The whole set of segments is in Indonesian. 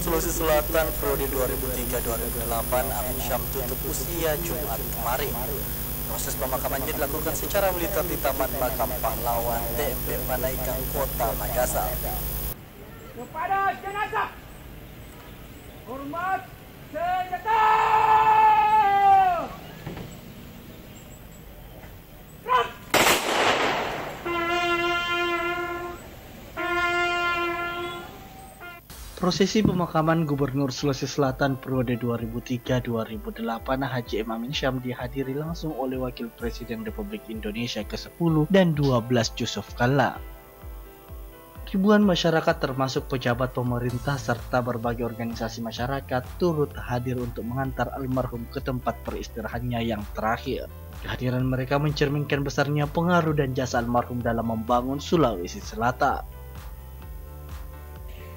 Sulawesi Selatan periode 2003-2008 Amin Syam tutup usia Jumat kemarin. Proses pemakamannya dilakukan secara militer di Taman Makam Pahlawan TMP Panaikan Kota Makassar. Kepada jenazah, hormat senjata. Prosesi pemakaman Gubernur Sulawesi Selatan periode 2003-2008 Haji M. Amin Syam dihadiri langsung oleh Wakil Presiden Republik Indonesia ke-10 dan 12 Yusuf Kalla. Ribuan masyarakat termasuk pejabat pemerintah serta berbagai organisasi masyarakat turut hadir untuk mengantar almarhum ke tempat peristirahatnya yang terakhir. Kehadiran mereka mencerminkan besarnya pengaruh dan jasa almarhum dalam membangun Sulawesi Selatan.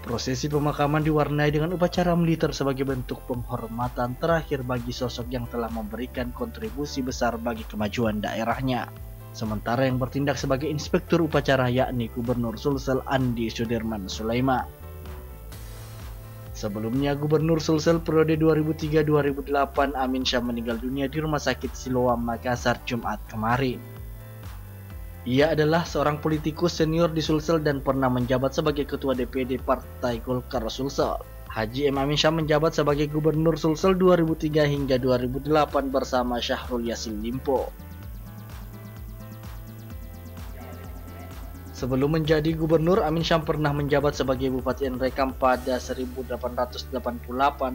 Prosesi pemakaman diwarnai dengan upacara militer sebagai bentuk penghormatan terakhir bagi sosok yang telah memberikan kontribusi besar bagi kemajuan daerahnya. Sementara yang bertindak sebagai inspektur upacara yakni Gubernur Sulsel Andi Sudirman Sulaiman. Sebelumnya Gubernur Sulsel periode 2003-2008 Amin Syam meninggal dunia di Rumah Sakit Siloam Makassar Jumat kemarin. Ia adalah seorang politikus senior di Sulsel dan pernah menjabat sebagai Ketua DPD Partai Golkar Sulsel. Haji M. Amin Syam menjabat sebagai Gubernur Sulsel 2003 hingga 2008 bersama Syahrul Yassin Limpo. Sebelum menjadi gubernur, Amin Syam pernah menjabat sebagai Bupati Nrekam pada 1888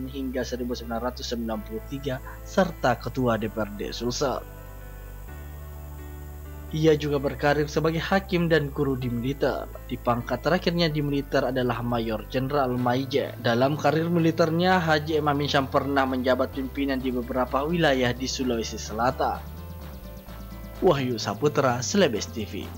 hingga 1993 serta Ketua DPRD Sulsel. Ia juga berkarir sebagai hakim dan guru di militer. Di pangkat terakhirnya di militer adalah Mayor Jenderal Maije. Dalam karir militernya, Haji M. Amin Syam pernah menjabat pimpinan di beberapa wilayah di Sulawesi Selatan. Wahyu Saputra, Celebes TV.